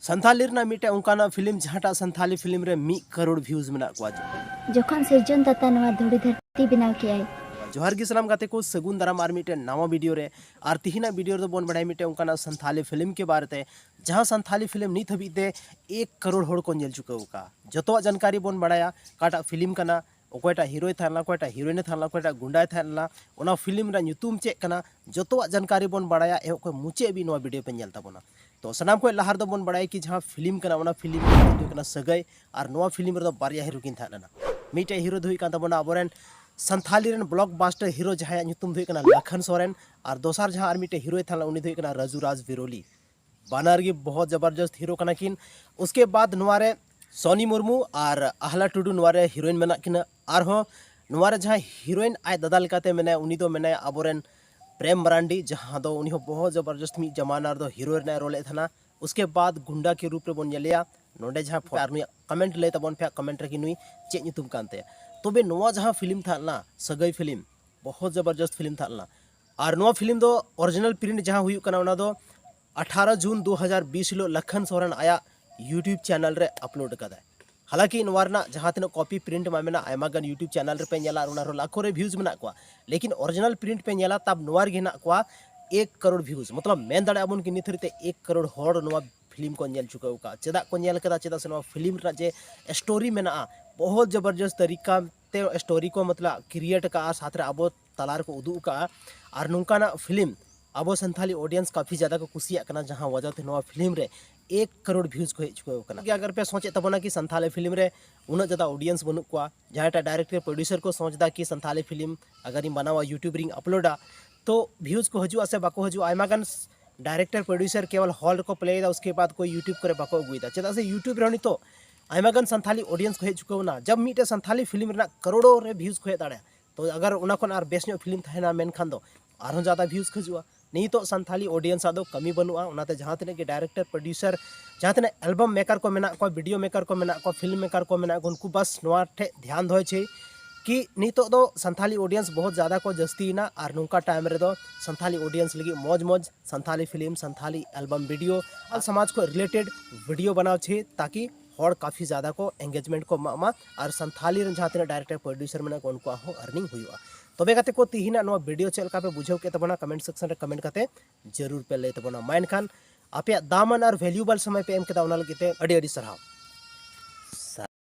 संथाली मिटे उनका film जहाटा Santhali film रे 1 करोड़ व्यूज में जखन सिरजन दाता नवा धुड़ी धरती बनाव किया जोहार गी सलाम गाते को सगुन दाराम और मिटे नवा वीडियो रे और तिहिना वीडियो रे बोन बढ़ाई मिटे उनका संथाली फिल्म के बारे ते जहां संथाली फिल्म नित हबीते 1 करोड़ होड़ को नेल चुका का जतो जानकारी बोन बढ़ाया काटा फिल्म कना ओकोटा हीरोय थाना कोटा हीरोइन थाना कोटा गुंडाय थाना ओना फिल्म रा ᱧᱩᱛᱩᱢ चेक कना जतो जानकारी बोन बढ़ाया ए को मुचे भी नवा वीडियो पे नेल ताबोना तो सनाम को लहार दो बोन बढ़ाया कि जहां फिल्म कना ओना फिल्म कना सगय और नवा फिल्म रे दो बारिया हीरो किन थाना मिटे हीरो दुई कान ताबोना अबोरेन संथाली रेन ब्लॉकबस्टर हीरो जहां ᱧᱩᱛᱩᱢ दुई कना लखन सोरेन और दोसार जहां और मिटे हीरो थाना उनी दुई कना राजू राज विरोली बानर की बहुत जबरदस्त हीरो कना किन उसके बाद नवारे सोनी मुर्मू और आहला टुडू नवारे हीरोइन मेना किना आरहो नवारे जहां हीरोइन आय दादा लेकाते मेने उनी दो मेने अबोरेन प्रेम मरांडी जहां दो उनी हो बहुत जबरदस्त मी जमाना दो हीरो ने रोले थाना उसके बाद गुंडा के रूप रे बोन नेलिया नोडे जहां आर नुई कमेंट ले तबोन पे कमेंट रे कि नुई चे ᱧᱩᱛᱩᱢ कानते तबे नवा जहां फिल्म थाना सगई फिल्म बहुत जबरदस्त फिल्म थाना और नवा फिल्म दो ओरिजिनल प्रिंट जहां हुई कना ओना दो 18 जून 2020 लो लखन सोरेन आया यूट्यूब चैनल रे अपलोड कदा हालांकि नवारना जहां तीन कॉपी प्रिंट मा मेना आयमा गन यूट्यूब चैनल रे पे नेला और उना लाखों रे व्यूज मेना को लेकिन ओरिजिनल प्रिंट पे नेला तब नवार गे ना को 1 करोड़ व्यूज मतलब मेन दाड़े अबन कि निथरिते 1 करोड़ होड़ नवा फिल्म को नेल चुका का चेदा को नेल कदा चेदा से नवा फिल्म रा जे स्टोरी मेना बहुत जबरदस्त तरीका ते स्टोरी को मतलब क्रिएट का साथ रे अब तलार को उदू का और नुकाना फिल्म अब संथाली ऑडियंस काफ़ी ज़्यादा को कुसिया कना जहां वजह ते नवा फिल्म रे 1 करोड़ व्यूज को हेचुको कना कि अगर पे सोचे तबना कि संथाली फिल्म रे उना ज़्यादा ऑडियंस बनु को जहां डायरेक्टर प्रोड्यूसर को सोचदा कि संथाली फिल्म अगर इन बनावा यूट्यूब रिंग अपलोडा तो व्यूज को हजू से बाको हजू आयमा गन डायरेक्टर प्रोड्यूसर केवल हॉल को प्ले उसके बाद कोई यूट्यूब करे बाको अगुदा चेदा से यूट्यूब रहनी तो आयमा गन संथाली ऑडियंस को हेचुको जब मीटे संथाली फिल्म रे करोड़ों रे व्यूज को हे दाड़े तो अगर उना कोन आर बेस्ट फिल्म थाना मेन खान दो आरो ज़्यादा व्यूज खजुआ नहीं तो संथाली ऑडियंस आदो कमी बनुआ उनाते जहां तने के डायरेक्टर प्रोड्यूसर जहां तने एल्बम मेकर को मेना को वीडियो मेकर को मेना को फिल्म मेकर को मेना को उनको बस नवा ठे ध्यान दोय छे कि नहीं तो दो संथाली ऑडियंस बहुत ज़्यादा को जस्तीना और नुका टाइम रे दो संथाली ऑडियंस लगी मौज मौज Santhali film Santhali album video और समाज को रिलेटेड वीडियो बनाव छे ताकि और काफ़ी ज़्यादा को एंगेजमेंट को मामा और संथाली जहां तने डायरेक्टर प्रोड्यूसर मेना को उनको हो अर्निंग हुआ तबे काते को तिहिना नो वीडियो चलका पे बुझाव के तबना कमेंट सेक्शन रे कमेंट काते जरूर पे ले तबना माइन खान आपे दामन और वैल्यूबल समय पे एम के दावना लगिते अडी अडी सरहाव।